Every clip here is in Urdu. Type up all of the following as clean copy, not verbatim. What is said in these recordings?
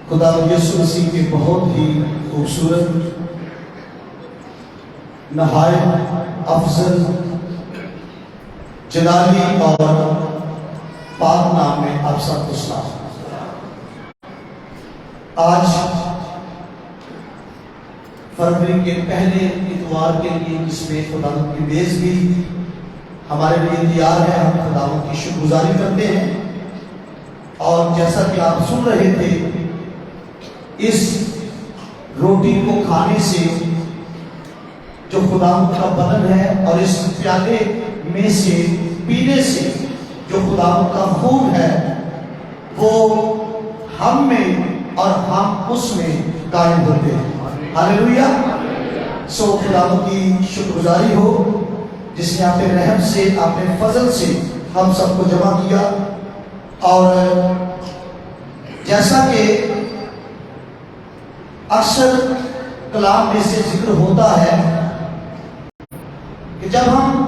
خدا یسوع مسیح کے بہت ہی خوبصورت، نہایت افضل، جلالی اور پاک نام میں آپ سب کو سلام۔ آج فروری کے پہلے اتوار کے لیے جس میں خدا کی میز بھی ہمارے لیے تیار ہے، ہم خدا کی شکر گزاری کرتے ہیں۔ اور جیسا کہ آپ سن رہے تھے، اس روٹی کو کھانے سے جو خدا کا بدن ہے اور اس پیالے میں سے پینے سے جو خدا کا خون ہے، وہ ہم میں اور ہم اس میں قائم ہوتے ہیں۔ ہاللیلویا۔ خدا کی شکر گزاری ہو جس نے اپنے رحم سے، اپنے فضل سے ہم سب کو جمع کیا۔ اور جیسا کہ اکثر کلام میں سے ذکر ہوتا ہے کہ جب ہم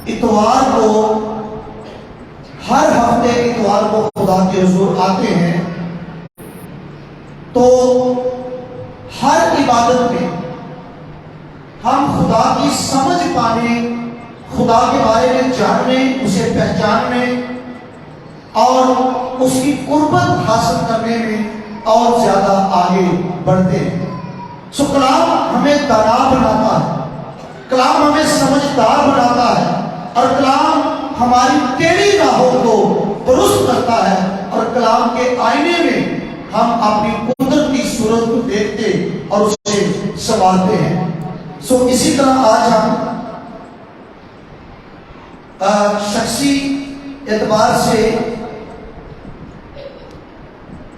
اتوار کو، ہر ہفتے اتوار کو خدا کے حضور آتے ہیں، تو ہر عبادت میں ہم خدا کی سمجھ پانے، خدا کے بارے میں جاننے، اسے پہچاننے اور اس کی قربت حاصل کرنے میں اور زیادہ آگے بڑھتے ہیں۔ کلام ہمیں دانا بناتا ہے، کلام ہمیں سمجھدار بناتا ہے، اور کلام ہماری ٹیڑھی راہوں کو درست کرتا ہے، اور کلام کے آئینے میں ہم اپنی قدرت کی صورت کو دیکھتے اور اسے سنوارتے ہیں۔ اسی طرح آج ہم شخصی اعتبار سے،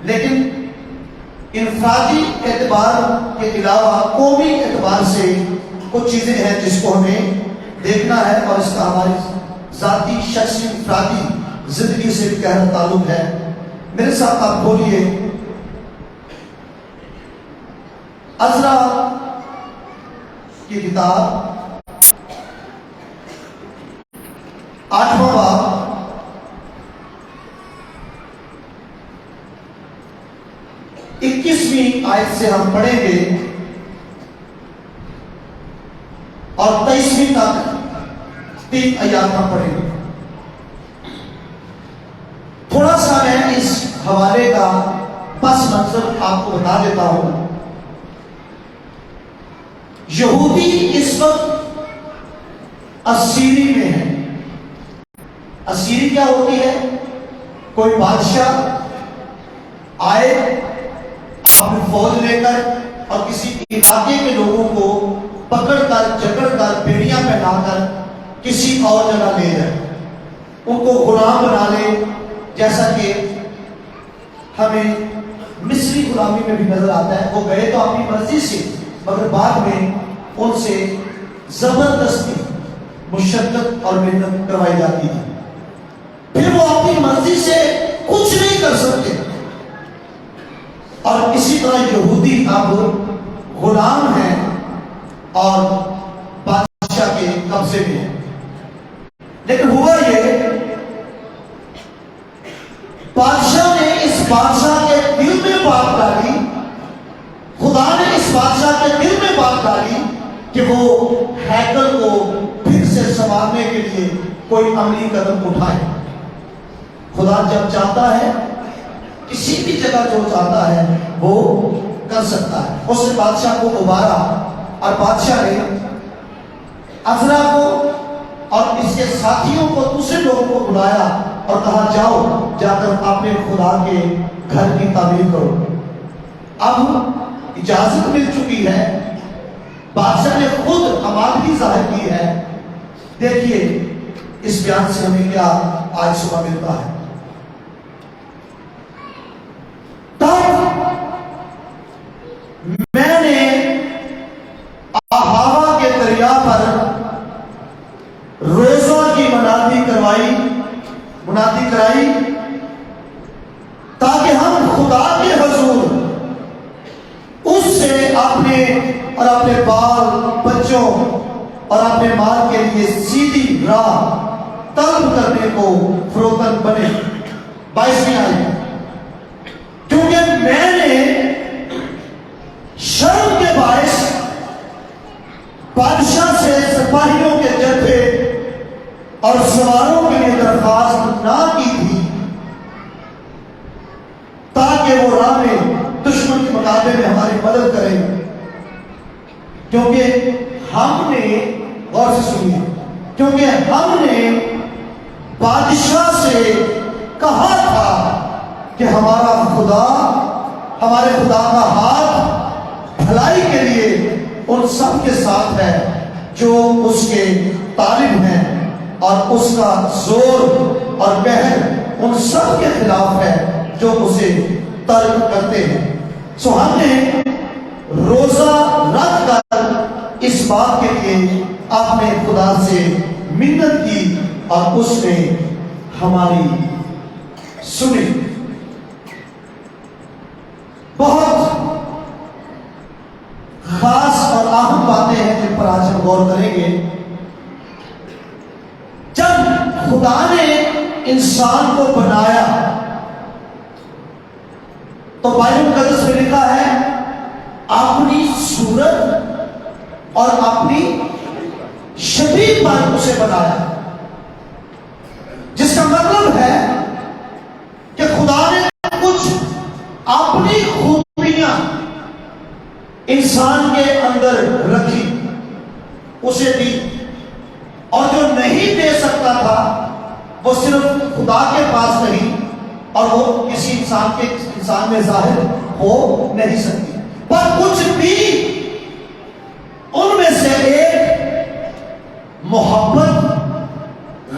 لیکن انفرادی اعتبار کے علاوہ قومی اعتبار سے کچھ چیزیں ہیں جس کو ہمیں دیکھنا ہے، اور اس کا ہماری ذاتی، شخصی، انفرادی زندگی سے بھی گہرا تعلق ہے۔ میرے ساتھ آپ بولیے عزرا کی کتاب 8واں باب 21ویں آیت سے ہم پڑھیں گے اور 23ویں تک 3 آیات ہم پڑھیں گے۔ تھوڑا سا میں اس حوالے کا پس منظر آپ کو بتا دیتا ہوں۔ یہودی اس وقت اسیری میں ہے۔ اسیری کیا ہوتی ہے؟ کوئی بادشاہ آئے اپنی فوج لے کر اور کسی علاقے کے لوگوں کو پکڑ کر، جکڑ کر، بیڑیاں پہنا کر کسی اور جگہ لے جائے، ان کو غلام بنا لے، جیسا کہ ہمیں مصری غلامی میں بھی نظر آتا ہے۔ وہ گئے تو اپنی مرضی سے، مگر بعد میں ان سے زبردستی مشقت اور محنت کروائی جاتی ہے۔ پھر وہ اپنی مرضی سے کچھ نہیں کر سکتے، اور اسی طرح یہودی اب غلام ہیں اور بادشاہ کے قبضے میں ہیں۔ لیکن ہوا یہ، بادشاہ نے اس بادشاہ کے دل میں بات ڈالی، خدا نے اس بادشاہ کے دل میں بات ڈالی کہ وہ ہیکل کو پھر سے سنوارنے کے لیے کوئی عملی قدم اٹھائے۔ خدا جب چاہتا ہے، کسی بھی جگہ جو چاہتا ہے وہ کر سکتا ہے۔ اس نے بادشاہ کو ابھارا، اور بادشاہ نے عزرا کو اور اس کے ساتھیوں کو، دوسرے لوگوں کو بلایا اور کہا جاؤ، جا کر اپنے خدا کے گھر کی تعمیر کرو۔ اب اجازت مل چکی ہے، بادشاہ نے خود آمادگی ظاہر کی ہے۔ دیکھیے اس بیان سے ہمیں کیا آج صبح ملتا ہے۔ میں نے آہوا کے دریا پر روزہ کی منادی کرائی تاکہ ہم خدا کے حضور اس سے اپنے اور اپنے بال بچوں اور اپنے مال کے لیے سیدھی راہ طلب کرنے کو فروتن بنے۔ 22ویں آیت، کیونکہ میں نے سے سپاہیوں کے جتھے اور سواروں کے لیے درخواست نہ کی تھی تاکہ وہ راہ میں دشمن کے مقابلے میں ہماری مدد کریں، کیونکہ ہم نے، غور سے سنیے، کیونکہ ہم نے بادشاہ سے کہا تھا کہ ہمارا خدا، ہمارے خدا کا ہاتھ بھلائی کے لیے ان سب کے ساتھ ہے جو اس کے طالب ہیں، اور اس کا زور اور قہر ان سب کے خلاف ہے جو اسے ترک کرتے ہیں۔ سو ہم نے روزہ رکھ کر اس بات کے لیے اپنے خدا سے منت کی اور اس نے ہماری سنی۔ بہت خاص اور اہم باتیں ہیں جن پر آج ہم غور کریں گے۔ جب خدا نے انسان کو بنایا تو بائبل مقدس میں لکھا ہے اپنی صورت اور اپنی شبیہ پر اسے بنایا، جس کا مطلب ہے کہ خدا نے کچھ اپنی خوبیاں انسان کے اندر رکھی، اسے دی، اور جو نہیں دے سکتا تھا وہ صرف خدا کے پاس نہیں اور وہ کسی انسان میں ظاہر ہو نہیں سکتی، پر کچھ بھی ان میں سے ایک محبت،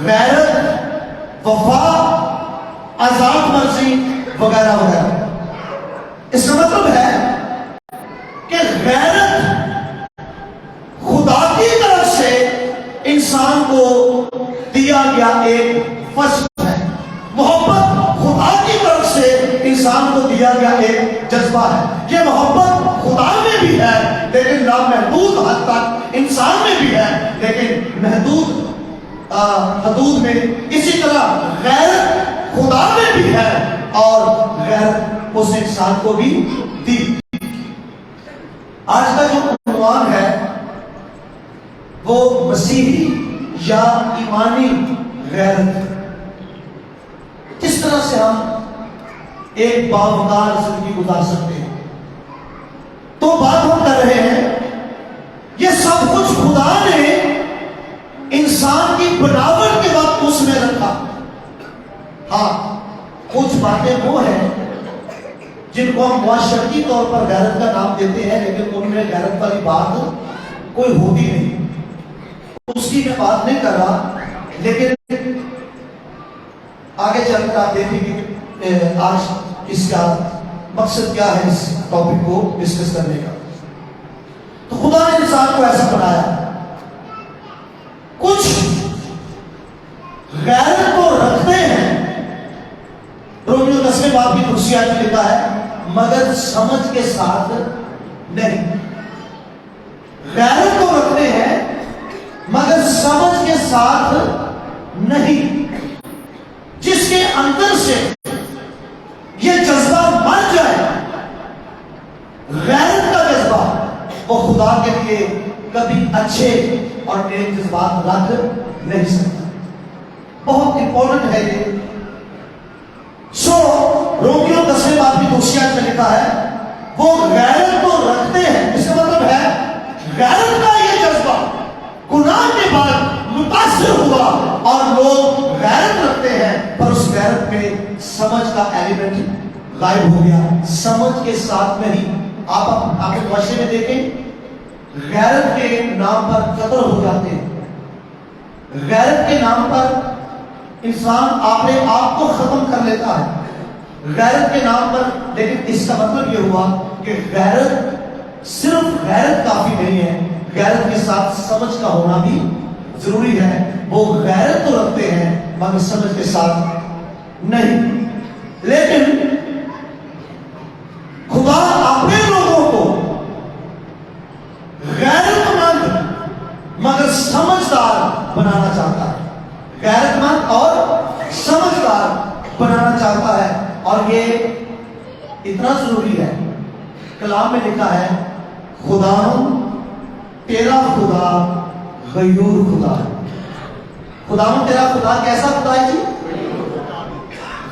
غیرت، وفا، آزاد مرضی وغیرہ وغیرہ۔ اس کا مطلب ہے کہ غیرت خدا کی طرف سے انسان کو دیا گیا ایک فضل ہے، محبت خدا کی طرف سے انسان کو دیا گیا ایک جذبہ ہے۔ یہ محبت خدا میں بھی ہے لیکن لامحدود حد تک انسان میں بھی ہے لیکن محدود حدود میں۔ اسی طرح غیرت خدا میں بھی ہے اور غیرت اس انسان کو بھی دی۔ آج کا جو عنوان ہے وہ مسیحی یا ایمانی غیرت، کس طرح سے ہم ایک باوقار زندگی گزار سکتے ہیں۔ تو بات ہم کر رہے ہیں یہ سب کچھ خدا نے انسان کی بناوٹ کے وقت اس میں رکھا۔ ہاں، کچھ باتیں وہ ہیں جن کو ہم معاشرتی طور پر غیرت کا نام دیتے ہیں لیکن ان میں غیرت والی بات کوئی ہوتی نہیں، اس کی میں بات نہیں کر رہا، لیکن آگے چل کر آپ دیکھیں کہ آج اس کا مقصد کیا ہے اس ٹاپک کو ڈسکس کرنے کا۔ تو خدا نے انسان کو ایسا بنایا، کچھ غیرت کو رکھتے ہیں، رومیو 10 باب کی دوسری آیت میں لکھا ہے مگر سمجھ کے ساتھ نہیں۔ غیرت کو رکھتے ہیں مگر سمجھ کے ساتھ نہیں، جس کے اندر سے یہ جذبہ مر جائے، غیرت کا جذبہ، وہ خدا کے لیے کبھی اچھے اور نیک جذبات رکھ نہیں سکتا۔ بہت امپورٹنٹ ہے یہ۔ رومیو 10 باب کی دوسری آیت میں لکھا ہے وہ غیرت کو رکھتے ہیں، اس کا مطلب ہے غیرت کا یہ جذبہ گناہ کے بعد متاثر ہوا اور لوگ غیرت رکھتے ہیں، پر اس غیرت میں سمجھ کا ایلیمنٹ غائب ہو گیا، سمجھ کے ساتھ نہیں۔ آپ اپنے معاشرے میں دیکھیں، غیرت کے نام پر قتل ہو جاتے ہیں، غیرت کے نام پر انسان اپنے آپ کو ختم کر لیتا ہے، غیرت کے نام پر۔ لیکن اس کا مطلب یہ ہوا کہ غیرت، صرف غیرت کافی نہیں ہے، غیرت کے ساتھ سمجھ کا ہونا بھی ضروری ہے۔ وہ غیرت تو رکھتے ہیں مگر سمجھ کے ساتھ نہیں۔ لیکن خدا اپنے لوگوں کو غیرت مند مگر سمجھدار بنانا چاہتا ہے، غیرت مند اور سمجھدار بنانا چاہتا ہے، اور یہ اتنا ضروری ہے۔ کلام میں لکھا ہے خدا تیرا خدا غیور خدا ہے. خداوند تیرا خدا کیسا خدا ہے جی؟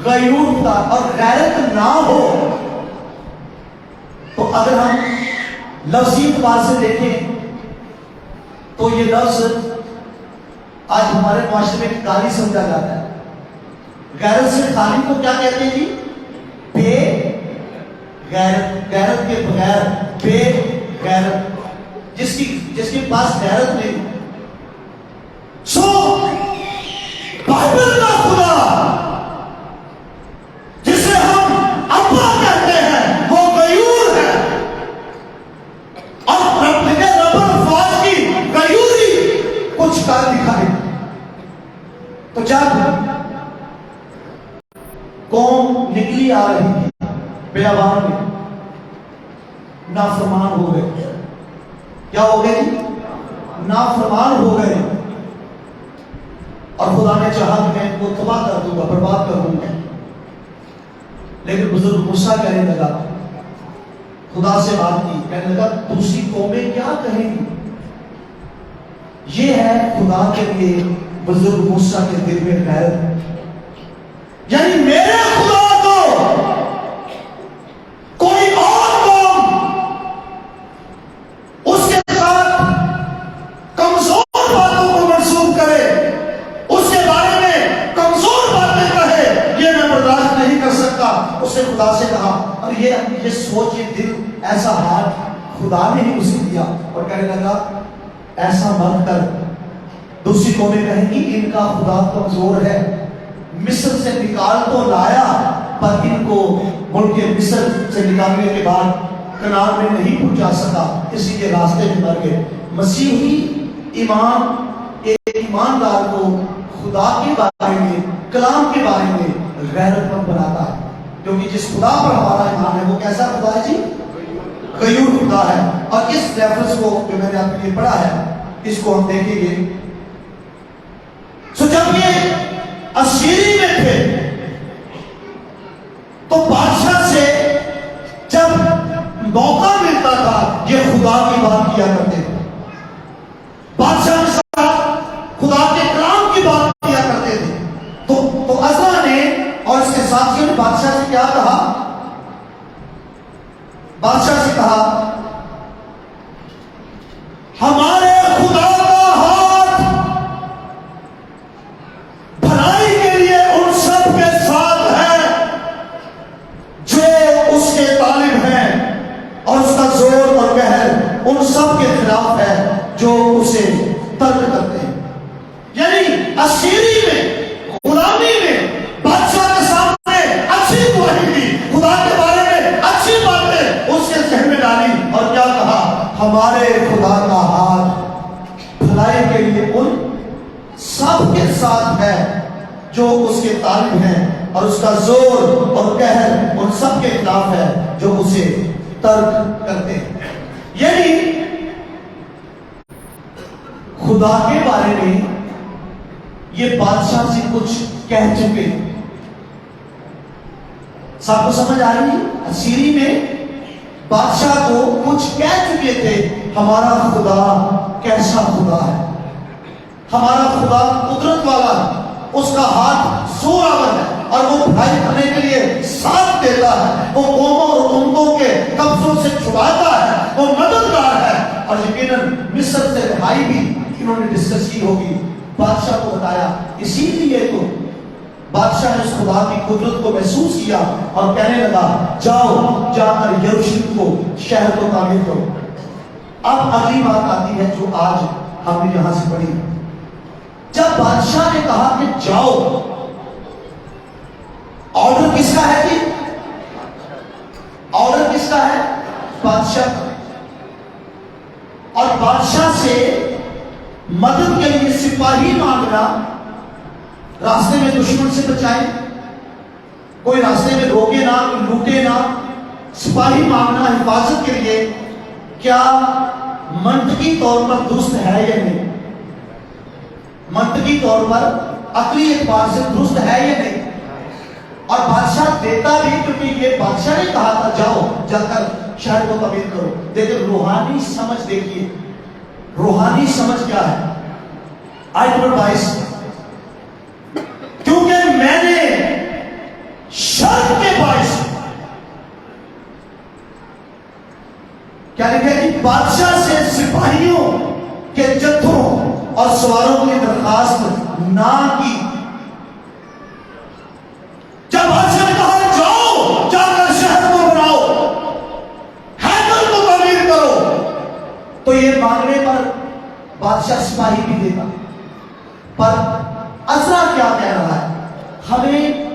غیور خدا. اور غیرت نہ ہو تو اگر ہم لفظی اعتبار سے دیکھیں تو یہ لفظ آج ہمارے معاشرے میں گالی سمجھا جاتا ہے. غیرت سے خالی کو کیا کہتے ہیں جی؟ بے غیرت. غیرت کے بغیر بے غیرت. جس کے پاس غیرت نہیں. سو بائبل کا خدا جسے ہم ابا کہتے ہیں وہ غیور ہے. اور رب الفاظ کی غیوری کچھ کر دکھائے. تو جب قوم نکلی آ رہی تھی بیابان میں، نافرمان ہو گئے. کیا ہو گئے؟ نافرمان ہو گئے. اور خدا نے چاہا کہ میں ان کو تباہ کر دوں گا، برباد کر دوں گا. لیکن بزرگ موسیٰ کہنے لگا، خدا سے بات کی، کہنے لگا دوسری قومیں کیا کہیں گی. یہ ہے خدا کے لیے بزرگ موسیٰ کے دل میں غیرت. یعنی میرے خدا کو کوئی اور قوم اس کے ساتھ کمزور باتوں کو منسوب کرے، اس کے بارے میں کمزور باتیں کہے، یہ میں برداشت نہیں کر سکتا. اس نے خدا سے کہا. اور یہ سوچ، یہ دل، ایسا ہاتھ خدا نے ہی اسے دیا. اور کہنے لگا ایسا مت کر. دوسری قومیں کہیں گی ان کا خدا کمزور ہے، مصر سے نکال تو لایا پر ان کو ملک مصر سے نکالنے کے بعد کنعان میں نہیں پہنچا سکا، اسی کے راستے میں مر گئے. مسیحی ایمان ایک ایماندار کو خدا کے بارے میں، کلام کے بارے میں غیرت مند بناتا ہے. کیونکہ جس خدا پر ہمارا ایمان ہے وہ کیسا خدا ہے جی؟ غیور خدا ہے. اور اس ریفرنس کو جو میں نے آپ کے لیے پڑھا ہے اس کو ہم دیکھیں گے. سو جب یہ اسیری میں تھے تو بادشاہ سے جب موقع ملتا تھا یہ خدا کی بات کیا کرتے تھے. بادشاہ کے ساتھ خدا کے کلام کی بات کیا کرتے تھے. تو عزرا نے اور اس کے ساتھیوں نے بادشاہ سے کیا کہا؟ بادشاہ سے کہا ہمارے خدا کا ہاتھ بھلائی کے لیے ان سب کے ساتھ ہے جو اس کے طالب ہیں، اور اس کا زور اور قہر ان سب کے خلاف ہے جو اسے ترک کرتے ہیں. یعنی اسیری میں، غلامی میں بادشاہ کے سامنے اچھی گواہی دی، خدا کے بارے میں اچھی باتیں اس کے ذہن میں ڈالی. اور کیا کہا؟ ہمارے خدا کا ہاتھ بھلائی کے لیے ان سب کے ساتھ ہے جو اس کے طالب ہیں، اور اس کا زور اور قہر ان سب کے خلاف ہے جو اسے ترک کرتے ہیں. یعنی خدا کے بارے میں یہ بادشاہ سے کچھ کہہ چکے. سب کو سمجھ آ رہی ہے؟ اسیری میں بادشاہ کو کچھ کہہ چکے تھے. ہمارا خدا کیسا خدا ہے، ہمارا خدا قدرت والا ہے، اس کا ہاتھ زور آور ہے اور وہ بھلائی کرنے کے لیے ساتھ دیتا ہے، وہ قوموں اور امتوں کے قبضوں سے چھڑاتا ہے، وہ مددگار ہے. اور یقیناً مصر سے رہائی بھی انہوں نے ڈسکس کی ہوگی، بادشاہ کو بتایا. اسی لیے تو بادشاہ نے اس خدا کی قدرت کو محسوس کیا اور کہنے لگا جاؤ جا کر یروشلم کو، شہر کو تعمیر کرو. اب اگلی بات آتی ہے جو آج ہم نے یہاں سے پڑھی. جب بادشاہ نے کہا کہ جاؤ، آرڈر کس کا ہے جی؟ آرڈر کس کا ہے؟ بادشاہ کا. اور بادشاہ سے مدد کے لیے سپاہی مانگنا، راستے میں دشمن سے بچائے، کوئی راستے میں روکے نہ، کوئی لوٹے نہ. سپاہی مانگنا حفاظت کے لیے کیا منطقی طور پر درست ہے یا نہیں؟ منطقی طور پر عقلی اعتبار سے درست ہے یا نہیں؟ اور بادشاہ دیتا بھی، کیونکہ یہ بادشاہ نے کہا تھا جاؤ جا کر شہر کو تعمیر کرو. لیکن روحانی سمجھ دیکھیے، روحانی سمجھ کیا ہے؟ آیت نمبر 22، کیونکہ میں نے شرط کے باعث کیا لکھا ہے کہ بادشاہ سے سپاہیوں کے جتھوں اور سواروں کی درخواست نہ کی۔ جب بادشاہ نے کہا جاؤ جا کر شہر کو بناؤ، ہیکل کو تعمیر کرو، تو یہ مانگنے پر بادشاہ سپاہی بھی دے گا۔ پر عزرا کیا کہہ رہا ہے؟ ہمیں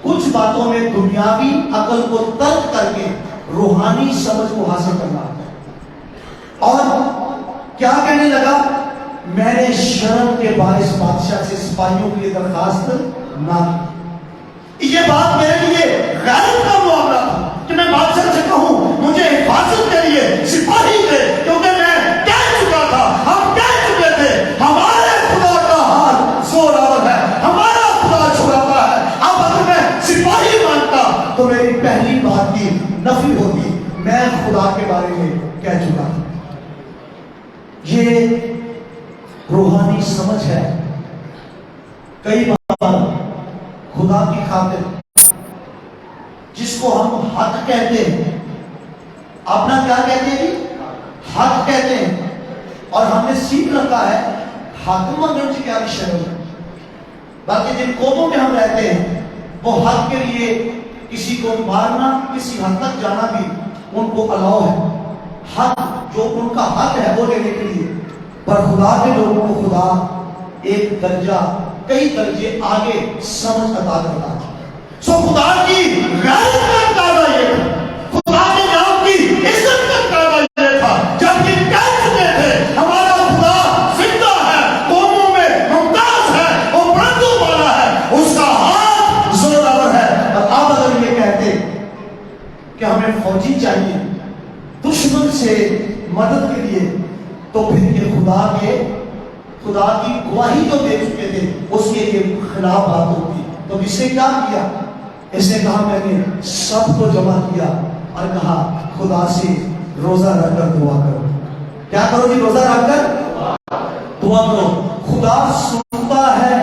کچھ باتوں میں دنیاوی عقل کو ترک کر کے روحانی سمجھ کو حاصل کرنا ہے۔ اور کیا کہنے لگا؟ میں نے شرم کے باعث بادشاہ سے سپاہیوں کے لیے درخواست نہ کی۔ یہ بات میرے لیے غیرت کا معاملہ تھا کہ میں بادشاہ سے کہوں مجھے حفاظت کے لیے سپاہی دے، کیونکہ میں کہہ چکا تھا، ہم کہہ چکے تھے ہمارے خدا کا ہاتھ زور آور ہے، ہمارا خدا چھڑاتا ہے۔ اب اگر میں سپاہی مانتا تو میری پہلی بات کی نفی ہوتی، میں خدا کے بارے میں کہہ چکا تھا۔ یہ روحانی سمجھ ہے۔ کئی بار خدا کی خاطر جس کو ہم حق کہتے ہیں، اپنا کیا کہتے ہیں؟ حق کہتے ہیں، اور ہم نے سیکھ رکھا ہے حق مانگنے سے کیا شرم ہے۔ باقی جن قوموں میں ہم رہتے ہیں وہ حق کے لیے کسی کو مارنا، کسی حد تک جانا بھی ان کو الاؤ ہے، حق جو ان کا حق ہے وہ لینے کے لیے۔ پر خدا کے لوگوں کو خدا ایک درجہ، کئی درجے آگے سمجھ عطا کرتا ہے۔ سو خدا کی غیرت کا اندازہ یہ تھا، خدا کے نام کی عزت کا اندازہ یہ تھا، جب یہ کہہ چکے تھے ہمارا خدا زندہ ہے، قوموں میں ممتاز ہے، وہ بلندوں والا ہے، اس کا ہاتھ زور آور ہے۔ اور اب اگر یہ کہتے کہ ہمیں فوجی چاہیے دشمن سے مدد کے لیے، تو پھر یہ خدا کی گواہی جو دے چکے تھے اس کے لیے خلاف بات ہوتی۔ تو اس نے کیا کیا؟ اس نے کہا میں نے سب کو جمع کیا اور کہا خدا سے روزہ رکھ کر دعا کرو۔ کیا کرو جی؟ روزہ رکھ کر دعا کرو۔ خدا سنتا ہے،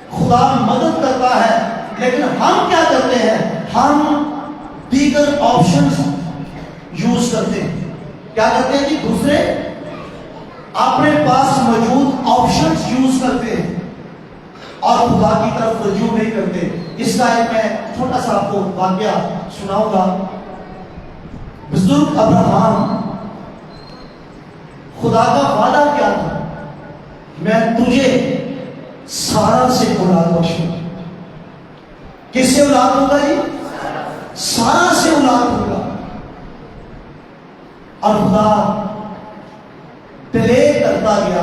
خدا مدد کرتا ہے، لیکن ہم کیا کرتے ہیں؟ ہم دیگر آپشنز یوز کرتے ہیں۔ کیا کرتے ہیں جی؟ دوسرے اپنے پاس موجود آپشنز یوز کرتے ہیں اور خدا کی طرف رجوع نہیں کرتے۔ اس کا ایک میں چھوٹا سا آپ کو واقعہ سناؤں گا۔ بزرگ ابراہم، خدا کا وعدہ کیا تھا؟ میں تجھے سارا سے اولاد بخشوں۔ کس سے اولاد ہوگا جی؟ سارا سے اولاد ہوگا۔ اور خدا ڈیلے کرتا گیا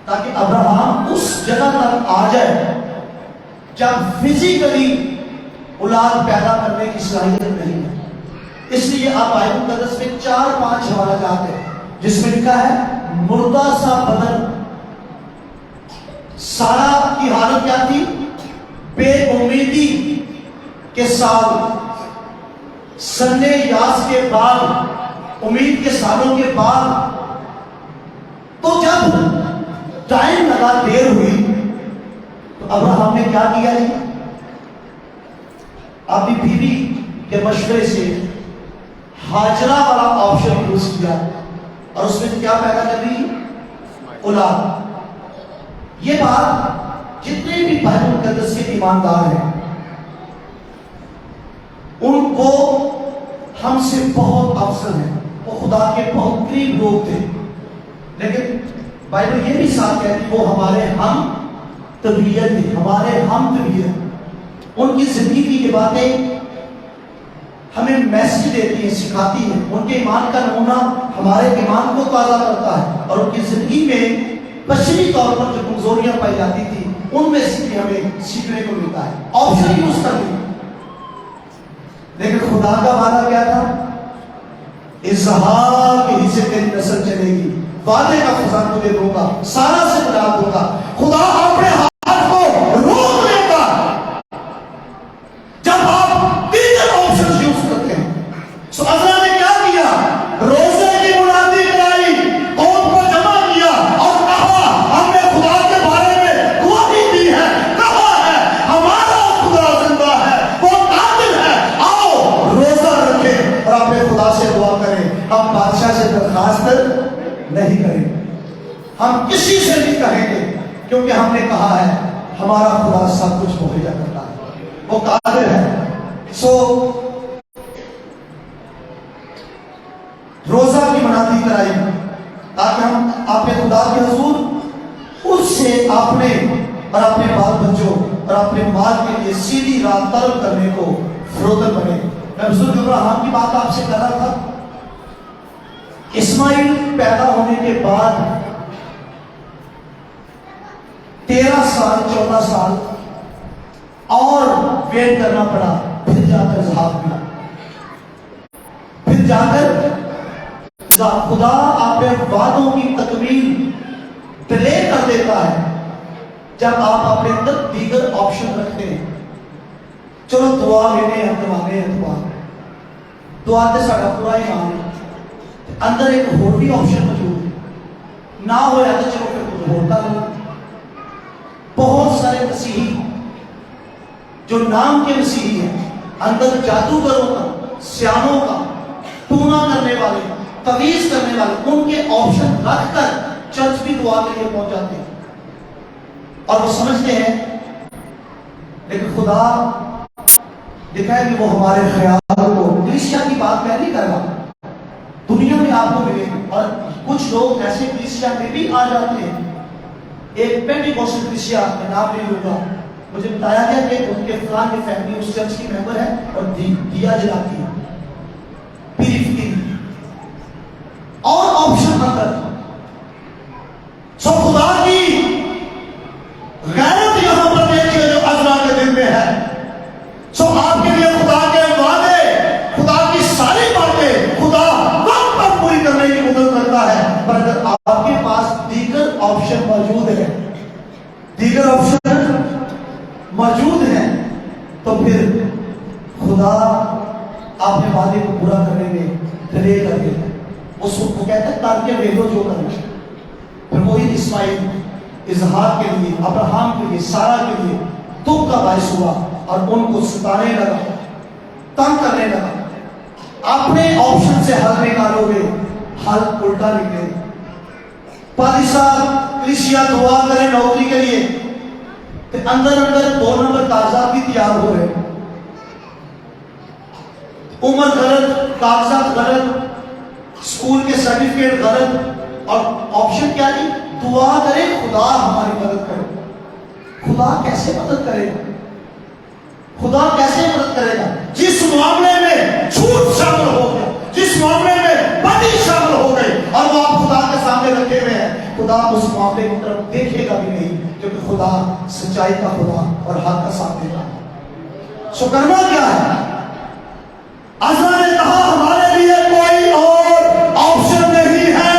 تاکہ ابراہم اس جگہ تک آ جائے جب فزیکلی اولاد پیدا کرنے کی صلاحیت نہیں ہے۔ اس لیے آپ آیت مقدس میں 4-5 حوالہ جات ہیں جس میں لکھا ہے مردہ سا بدن۔ سارا کی حالت کیا تھی؟ بے امیدی کے ساتھ، سنے یاس کے بعد، امید کے سالوں کے بعد، تو جب ٹائم لگا، دیر ہوئی، تو ابراہم نے کیا کیا جی؟ اپنی بیوی کے مشورے سے ہاجرہ والا آپشن یوز کیا اور اس میں کیا پیدا کر رہی؟ اولاد۔ یہ بات جتنے بھی بائبل مقدس کے ایماندار ہیں ان کو ہم سے بہت افضل ہیں، وہ خدا کے بہت قریب لوگ تھے، لیکن بائبل یہ بھی ساتھ کہتی وہ ہمارے ہم طبیعت تھے، ہمارے ہم طبیعت۔ ان کی زندگی کی یہ باتیں ہمیں میسج دیتی ہیں، سکھاتی ہیں۔ ان کے ایمان کا نمونہ ہمارے ایمان کو تازہ کرتا ہے، اور ان کی زندگی میں بشری طور پر جو کمزوریاں پائی جاتی تھی ان میں سے بھی ہمیں سیکھنے کو ملتا ہے۔ آپشن یوز کر لیں، لیکن خدا کا وعدہ کیا تھا؟ اسحاق کے حصے تیری نسل چلے گی، وعدے کا خزانہ تجھے دوں گا، سارا سے اولاد دوں گا۔ خدا اپنے ہاتھ کو روک لیتا جب آپ دیگر آپشن یوز کرتے ہیں۔ سو عزرا نے کیا کیا؟ روزے کی منادی کرائی، قوم کو جمع کیا اور کہا ہم نے کیونکہ ہم نے کہا ہے ہمارا خدا سب کچھ مہیا کرتا ہے، وہ قادر ہے۔ سو روزہ کی منادی کرائی تاکہ ہم اپنے خدا کے حضور اس سے اپنے اور اپنے بال بچوں اور اپنے مال کے لیے سیدھی راہ طلب کرنے کو فروتن بنے۔ میں بزرگ ابراہیم کی بات آپ سے کر رہا تھا، اسماعیل پیدا ہونے کے بعد 13 سال 14 سال اور ویٹ کرنا پڑا، پھر جا کر اسحاق ملا، پھر جا کر خدا آپ وعدوں کی تکمیل ڈیلے کر دیتا ہے جب آپ اپنے اندر دیگر آپشن رکھتے ہیں۔ چلو دعا لینے اتوانے اتوار دعا تے ساڈا پورا ایمان ہے، اندر ایک اور بھی آپشن موجود ہے، نہ ہویا تو چلو پھر کچھ ہوتا نہیں۔ بہت سارے مسیحی جو نام کے مسیحی ہیں، اندر جادوگروں کا، سیانوں کا، ٹونا کرنے والے، تویز کرنے والے، ان کے آپشن رکھ کر چرچ بھی دعا کے لیے پہنچ جاتے ہیں اور وہ سمجھتے ہیں، لیکن خدا دکھائے کہ وہ ہمارے خیال کو، کلیسیا کی بات میں نہیں کر رہا، دنیا میں آپ کو ملے اور کچھ لوگ ایسے کلیسیا میں بھی آ جاتے ہیں۔ ایک پینٹیکوسٹل کلیسیا میں نام نہیں لوں گا، مجھے بتایا گیا کہ ان کے فلاں کی فیملی اس چرچ کی ممبر ہے اور دیا جلاتی ہے، پیری فکری اور آپشن اندر۔ سو خدا کی غیرت یہاں پر دیکھیے جو عذرا کے دل میں ہے۔ سو آپ کے لیے خدا کے وعدے، خدا کی ساری باتیں خدا وقت پر پوری کرنے کی مدد کرتا ہے، پر اگر آپ کے پاس دیگر آپشن موجود ہے، دیگر آپشن موجود ہیں، تو پھر خدا آپ کے وعدے کو پورا کرنے میں ڈیلے کر دیتا ہے۔ اس کو کہتا ہے تاکہ ویلو جو کرنا ہے۔ پھر وہی اسماعیل اسحاق کے لیے، ابراہیم کے لیے، سارہ کے لیے دکھ کا باعث ہوا اور ان کو ستانے لگا، تنگ کرنے لگا۔ اپنے آپشن سے حل نکالو گے، حل الٹا نکلے۔ پادری صاحب کلیسیا دعا کریں نوکری کے لیے، اندر 2 نمبر کاغذات بھی تیار ہو رہے، عمر غلط، کاغذات غلط، اسکول کے سرٹیفکیٹ غلط، اور آپشن کیا جی؟ دعا کریں خدا ہماری مدد کرے۔ خدا کیسے مدد کرے گا؟ خدا کیسے مدد کرے گا جس معاملے میں جھوٹ شامل ہو گیا، جس معاملے میں بدی شامل ہو گئی اور وہ آپ خدا کے سامنے رکھے ہوئے ہیں؟ خدا اس معاملے کی طرف دیکھے گا بھی نہیں، کیونکہ خدا سچائی کا خدا اور حق کا ساتھ دیتا ہے۔ سو کرنا کیا ہے؟ عزرا نے کہا ہمارے لیے کوئی اور آپشن نہیں ہے،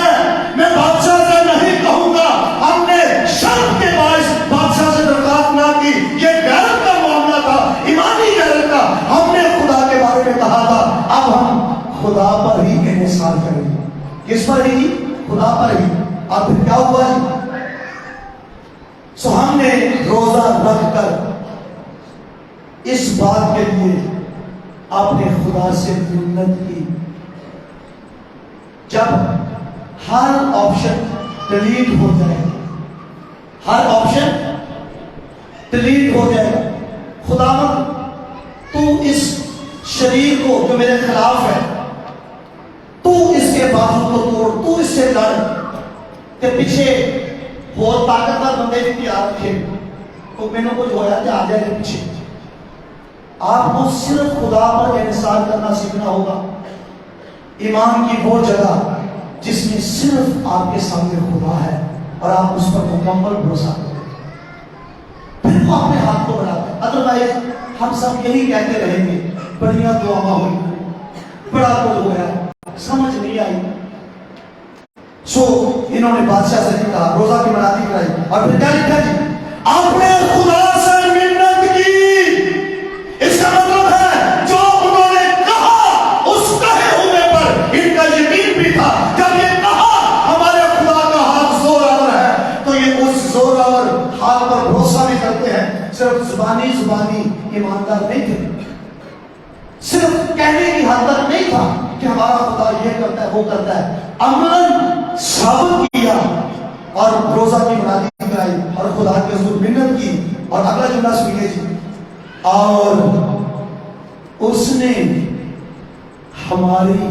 میں بادشاہ سے نہیں کہوں گا۔ ہم نے شرط کے باعث بادشاہ سے درخواست نہ کی، یہ غیرت کا معاملہ تھا، ایمانی غیرت کا۔ ہم نے خدا کے بارے میں کہا تھا، اب ہم خدا پر ہی انحصار کریں گے۔ کس پر ہی؟ خدا پر ہی۔ اب پھر کیا ہوا جی؟ سو ہم نے روزہ رکھ کر اس بات کے لیے اپنے خدا سے منت کی، جب ہر آپشن ڈیلیٹ ہو جائے، ہر آپشن ڈیلیٹ ہو جائے، خداوند تو اس شریر کو جو میرے خلاف ہے، تو اس کے بازو کو توڑ، تو اس سے لڑ، کہ پیچھے بہت طاقتور بندے بھی تیار رکھے، تو میں نے کچھ ہوا کہ آ جائے پیچھے۔ آپ کو صرف خدا پر انحصار کرنا سیکھنا ہوگا، ایمان کی وہ جگہ جس میں صرف آپ کے سامنے خدا ہے اور آپ اس پر مکمل بھروسہ کریں، پھر وہ اپنے ہاتھ کو بڑھاتے ہیں۔ ادروائز ہم سب یہی کہتے رہیں گے، بڑھیا دعا ہوئی، بڑا کچھ ہوا، سمجھ نہیں آئی۔ سو انہوں نے بادشاہ سے کہا، روزہ کی منادی کرائی، اور پھر کیا لکھا جی؟ آپ نے خدا سے منت کی۔ اس کا مطلب ہے جو انہوں نے کہا اس کہے ہونے پر ان کا یقین بھی تھا۔ جب یہ کہا ہمارے خدا کا ہاتھ زور آور ہے، تو یہ اس زور آور ہاتھ پر بھروسہ بھی کرتے ہیں۔ صرف زبانی ایماندار نہیں تھے، صرف کہنے کی حد تک نہیں تھا کہ ہمارا خدا یہ کرتا ہے وہ کرتا ہے، عملاً ثابت کیا اور روزہ کی منادی کرائی اور خدا کے حضور منت کی. اور اگلا جملہ سنیے جی، اور اس نے ہماری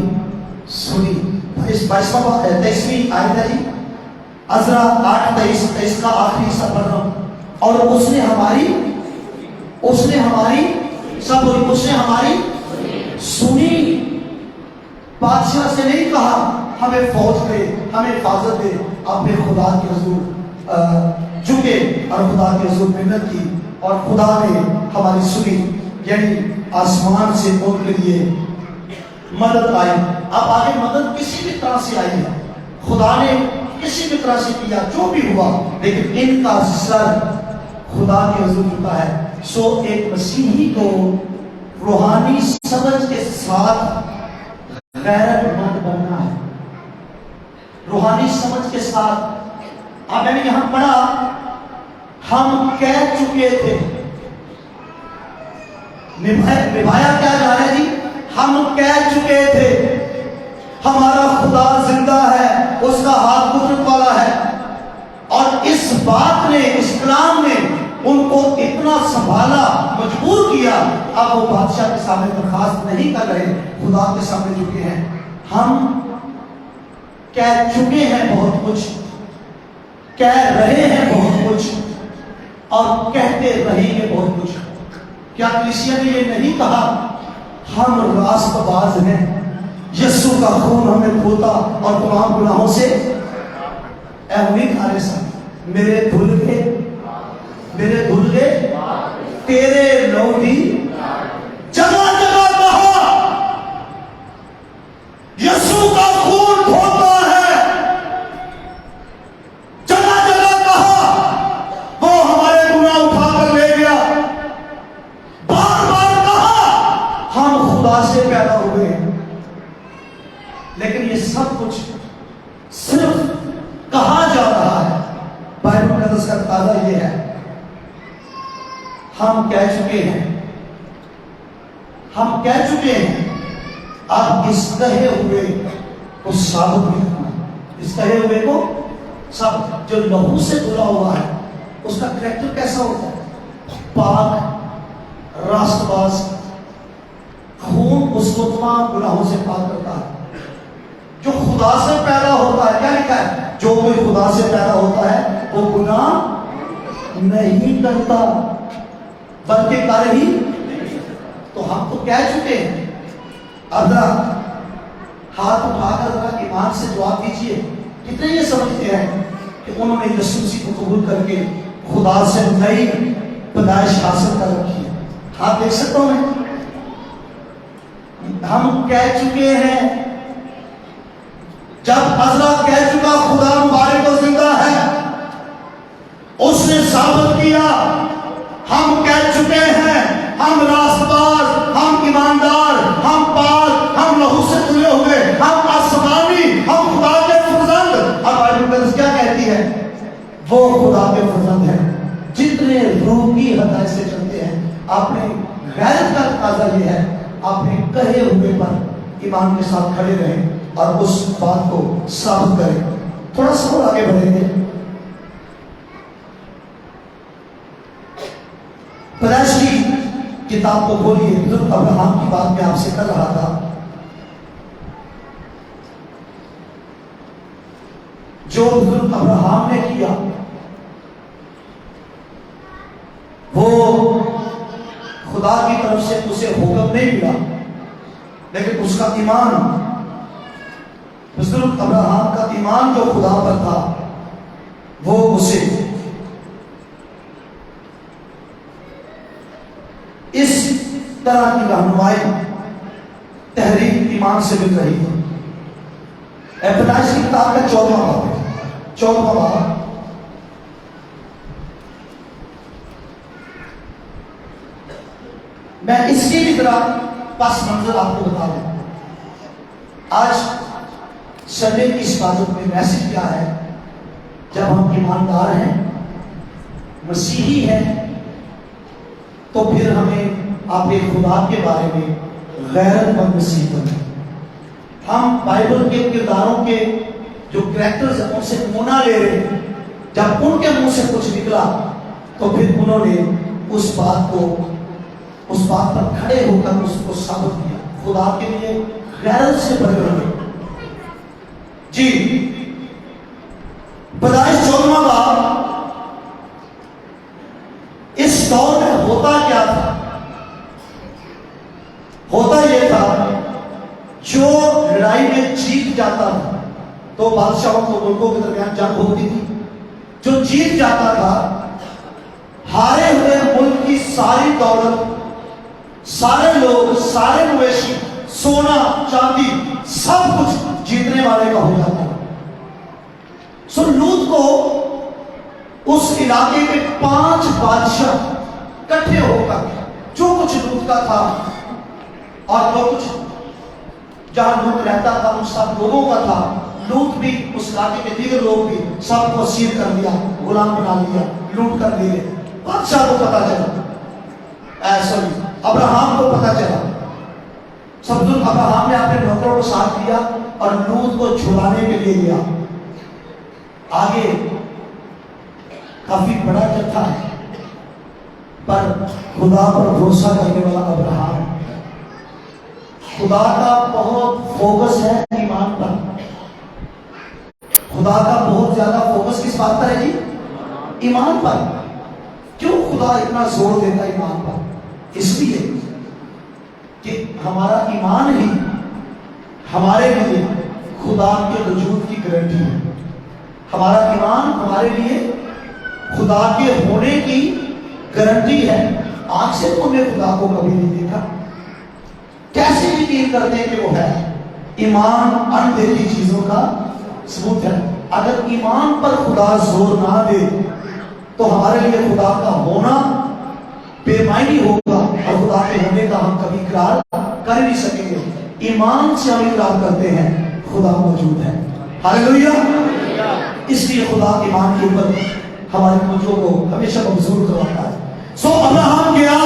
سنی. 23ویں آیت ہے جی، عزرا 8:23 کا آخری حصہ پڑھ رہا ہوں. اور اس نے ہماری سب اس نے ہماری سنی. بادشاہ سے نہیں کہا ہمیں فوج دے، ہمیں حفاظت دے، اپنے خدا کے حضور جھکے اور خدا کے حضور منت کی اور خدا نے ہماری سنی. یعنی آسمان سے ان کے لیے مدد آئی. اب آگے مدد کسی بھی طرح سے آئی ہے، خدا نے کسی بھی طرح سے کیا جو بھی ہوا، لیکن ان کا سر خدا کے حضور جھکا ہے. سو ایک مسیحی کو روحانی سمجھ کے ساتھ غیرت مند بننا ہے. روحانی سمجھ کے ساتھ. اب میں نے یہاں پڑھا ہم کہہ چکے تھے، نبھایا کیا جا رہا ہے جی؟ ہم کہہ چکے تھے ہمارا خدا زندہ ہے، اس کا ہاتھ قدرت والا ہے. اور اس بات نے، اس کلام نے ان کو اتنا سنبھالا، مجبور کیا. اب وہ بادشاہ کے سامنے درخواست نہیں کر رہے، خدا کے سامنے جھکے ہیں. ہم کہہ چکے ہیں بہت کچھ، کہہ رہے ہیں بہت کچھ، اور کہتے رہیں گے بہت کچھ. کیا کلیسیا نے یہ نہیں کہا ہم راست باز ہیں، یسوع کا خون ہمیں دھوتا اور تمام گناہوں سے؟ اے امید ہارے صاحب، میرے دھل گئے تیرے لوٹی. جگہ جگہ کہا یسوع کا خون دھوتا ہے، جگہ جگہ کہا وہ ہمارے گناہ اٹھا کر لے گیا. بار بار کہا ہم خدا سے پیدا ہوئے ہیں. لیکن یہ سب کچھ صرف کہا جا رہا ہے. بائبل مقدس کا تقاضا یہ ہے، ہم کہہ چکے ہیں. آپ اس کہے ہوئے کو ثابت نہیں کرنا. اس کہے ہوئے کو ثابت. جو لہو سے دھلا ہوا ہے اس کا کریکٹر کیسا ہوتا ہے؟ پاک، راست باز. خون اس کو تمام گناہوں سے پاک کرتا ہے. جو خدا سے پیدا ہوتا ہے، کیا لکھا ہے؟ جو کوئی خدا سے پیدا ہوتا ہے وہ گناہ نہیں کرتا بلکہ کر ہی. تو ہم تو کہہ چکے ہیں. اب ذرا ہاتھ اٹھا کر ذرا ایمان سے جواب دیجیے، کتنے یہ سمجھتے ہیں کہ انہوں نے یسوع مسیح کو قبول کر کے خدا سے نئی پیدائش حاصل کر رکھی ہے؟ ہاتھ دیکھ سکتا ہوں میں؟ ہم کہہ چکے ہیں. جب عزرا کہہ چکا خدا مبارک و زندہ ہے، اس نے ثابت کیا ہم کہہ چکے ہیں ہم راست باز، ہم ایماندار، ہم پاک، ہم لہو سے دھلے ہوئے، ہم آسمانی، ہم خدا کے فرزند. اب بائبل مقدس کیا کہتی ہے؟ وہ خدا کے فرزند ہیں جتنے روح کی ہدایت سے چلتے ہیں. آپ نے غیرت کا تقاضا یہ ہے، آپ نے کہے ہوئے پر ایمان کے ساتھ کھڑے رہیں اور اس بات کو ثابت کریں. تھوڑا سا اور آگے بڑھیں گے. پیدائش کی کتاب کو کھولیے. بزرگ ابراہم کی بات میں آپ سے کر رہا تھا. جو بزرگ ابراہم نے کیا وہ خدا کی طرف سے اسے حکم نہیں ملا، لیکن اس کا ایمان، بزرگ ابراہم کا ایمان جو خدا پر تھا وہ اسے اس طرح کی رہنمائی تحریک ایمان سے مل رہی ہے. پیدائش کی کتاب کا 14واں باب میں اس کی بھی طرح پس منظر آپ کو بتا دوں. آج سنڈے کی اس بات میں میسج کیا ہے؟ جب ہم ایماندار ہیں، مسیحی ہیں، تو پھر ہمیں اپنے خدا کے بارے میں غیرت مند نصیحت کریں. ہم بائبل کے کرداروں کے جو کریکٹرز ہیں ان سے نمونہ لے رہے ہیں. جب ان کے منہ سے کچھ نکلا تو پھر انہوں نے اس بات پر کھڑے ہو کر اس کو ثابت کیا، خدا کے لیے غیرت سے بھرے ہوئے۔ جی پیدائش 14واں باب، اس دور میں ہوتا کیا تھا؟ ہوتا یہ تھا جو لڑائی میں جیت جاتا تھا تو بادشاہوں کو ملکوں کے درمیان جنگ ہوتی تھی، جو جیت جاتا تھا ہارے ہوئے ملک کی ساری دولت، سارے لوگ، سارے مویشی، سونا چاندی، سب کچھ جیتنے والے کا ہو جاتا تھا۔ سو لوط کو اس علاقے کے 5 بادشاہ اکٹھے ہو کر جو کچھ لوط کا تھا اور جو کچھ جہاں لوط رہتا تھا ان سب لوگوں کا تھا، لوط بھی اس علاقے کے دیگر لوگ بھی سب کو اسیر کر لیا، غلام بنا لیا، لوٹ کر لیے۔ بادشاہ کو پتا چلا، سوری ابراہم کو پتا چلا، ابراہم نے اپنے نوکروں کو ساتھ لیا اور لوط کو چھڑانے کے لیے لیا۔ آگے کافی بڑا جتھا ہے پر خدا پر بھروسہ کرنے والا ابراہم، خدا کا بہت فوکس ہے ایمان پر، خدا کا بہت زیادہ فوکس کس بات پر ہے جی؟ ایمان پر۔ کیوں خدا اتنا زور دیتا ہے ایمان پر؟ اس لیے کہ ہمارا ایمان ہی ہمارے لیے خدا کے وجود کی گارنٹی ہے۔ ہمارا ایمان ہمارے لیے خدا کے ہونے کی گارنٹی ہے۔ آنکھ سے تو نے خدا کو کبھی نہیں دیکھا، کیسے یقین کرتے ہیں کہ وہ ہے؟ ایمان اندیکھی چیزوں کا ثبوت ہے۔ اگر ایمان پر خدا زور نہ دے تو ہمارے لیے خدا کا ہونا بے معنی ہوگا اور خدا کے ہونے کا ہم کبھی اقرار کر نہیں سکیں گے۔ ایمان سے ہم اقرار کرتے ہیں خدا موجود ہے۔ ہاللیلویہ۔ اس لیے خدا ایمان کے اوپر ہمارے توجہ کو ہمیشہ مبذول کرواتا ہے۔ سو ابراہم گیا،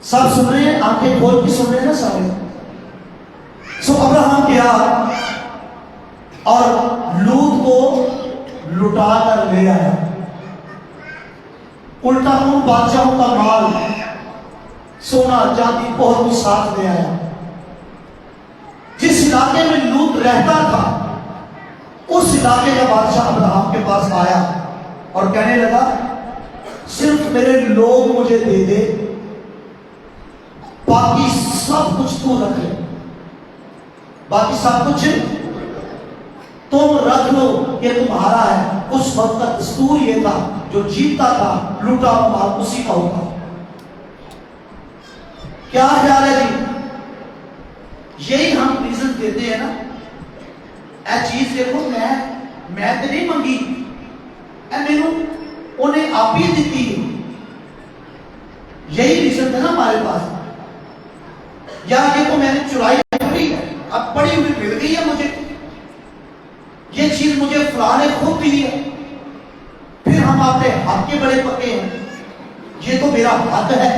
سب سن رہے ہیں، آنکھیں کھول کے سن رہے ہیں نا سارے۔ سو ابراہم گیا اور لوط کو لٹا کر لے آیا، الٹا ان بادشاہوں کا مال، سونا چاندی بہت کچھ ساتھ لے آیا۔ جس علاقے میں لوط رہتا تھا اس علاقے کا بادشاہ ابراہم کے پاس آیا اور کہنے لگا صرف میرے لوگ مجھے دے دے، باقی سب کچھ تو رکھ لے، باقی سب کچھ تم رکھ لو، یہ تمہارا ہے۔ اس وقت کا دستور یہ تھا جو جیتا تھا لوٹا مال اسی کا ہوتا۔ کیا خیال ہے جی؟ یہی ہم ریزن دیتے ہیں نا، اے چیز دیکھو میں تو نہیں منگی، اے مینوں انہیں آپ ہی دیتی ہے، یہی ریزن تھا نا ہمارے پاس۔ یا یہ تو میں نے چرائی پڑی ہے، اب پڑی ہوئی مل گئی ہے مجھے، یہ چیز مجھے فلاں نے خود دی ہے، پھر ہم اپنے حق کے بڑے پکے ہیں، یہ تو میرا حق ہے۔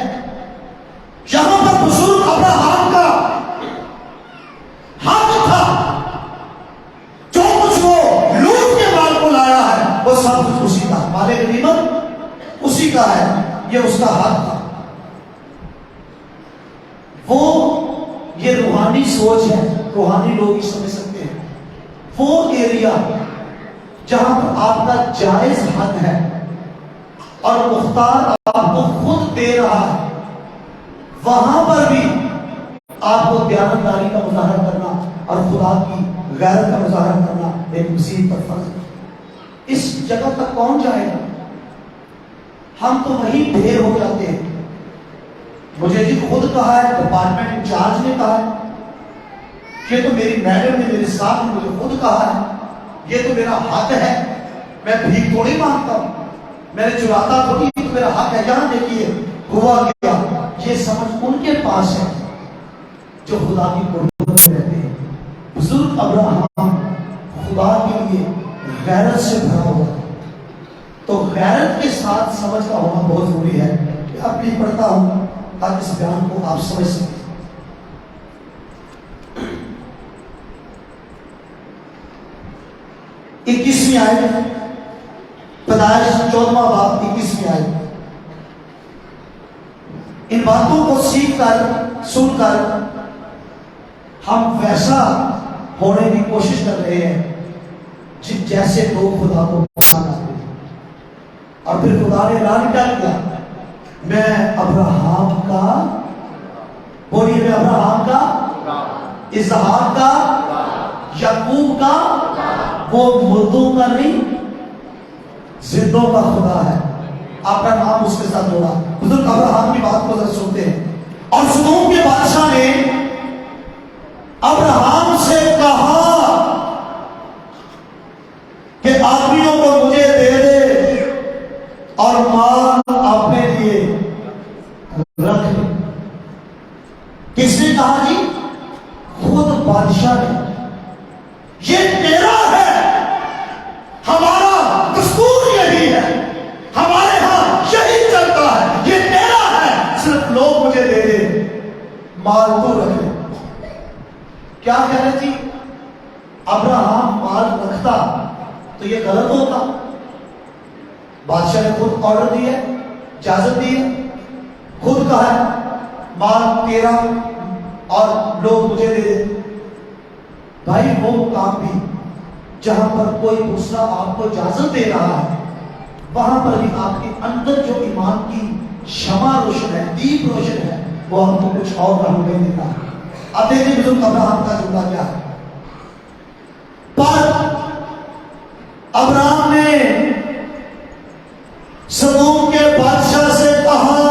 یہاں پر بزرگ ابراہم کا حق تھا، جو کچھ وہ لوط کے مال کو لایا ہے وہ سب کچھ اسی کا، مال غنیمت اسی کا ہے، یہ اس کا حق تھا۔ وہ یہ روحانی سوچ ہے، روحانی لوگ ہی سمجھ سکتے ہیں۔ وہ ایریا جہاں پر آپ کا جائز حق ہے اور مختار آپ کو خود دے رہا ہے، وہاں پر بھی آپ کو دیانتداری کا مظاہرہ کرنا اور خدا کی غیرت کا مظاہرہ کرنا ایک مسیح پر فرض ہے۔ اس جگہ تک کون جائے گا؟ ہم تو وہیں ڈھیر ہو جاتے ہیں۔ مجھے جی خود کہا ہے، ڈپارٹمنٹ انچارج نے کہا ہے، یہ تو میری میڈم نے میرے ساتھ مجھے خود کہا ہے، یہ تو میرا حق ہے، میں بھیک تھوڑی مانگتا ہوں، میں نے چراتا تھوڑی، تو میرا حق ہے۔ یہاں دیکھیے ہوا کیا، یہ سمجھ ان کے پاس ہے جو خدا کی قربت میں رہتے ہیں۔ بزرگ ابراہم خدا کے لیے غیرت سے بھرا ہوا ہے، تو غیرت کے ساتھ سمجھ کا ہونا بہت ضروری ہے۔ اب نہیں پڑھتا ہوں تاکہ اس بیان کو آپ سمجھ سکیں۔ 21 آیت پیدائش 14واں باب 21ویں آیت. ان باتوں کو سیکھ کر سن کر ہم ویسا ہونے کی کوشش کر رہے ہیں جیسے لوگ خدا کو پسند آتے ہیں. اور پھر خدا نے اعلان کیا کیا؟ میں ابراہم کا، بولیے میں ابراہم کا، اسحاق کا، یعقوب کا، وہ مردوں کا نہیں زندوں کا خدا ہے. آپ کا نام اس کے ساتھ جوڑا. بزرگ ابراہم کی بات کو ذرا سنتے ہیں. اور سدوم کے بادشاہ نے ابراہم سے کہا کہ آدمیوں کو مجھے دے دے اور مال اپنے لیے رکھ لے. کس نے کہا جی؟ خود بادشاہ نے. یہ تیرا ہے، ہمارا دستور یہی ہے، ہمارے ہاں یہی چلتا ہے، یہ تیرا ہے، صرف لوگ مجھے دے دے، مال تو رکھ لے. کیا کہہ رہے تھی؟ ابراہم مال رکھتا تو یہ غلط ہوتا. بادشاہ نے خود آرڈر دیا، اجازت دی ہے، خود کہا ہے مال تیرا اور لوگ مجھے دے دے. بھائی وہ کام بھی جہاں پر کوئی دوسرا آپ کو اجازت دے رہا ہے، وہاں پر بھی آپ کے اندر جو ایمان کی شمع روشن ہے، دیپ روشن ہے، وہ آپ کو کچھ اور رنگ نہیں دیتا. اب دیکھیں بزرگ ابراہم کا جملہ کیا ہے. پر ابراہم نے سدوم کے بادشاہ سے کہا،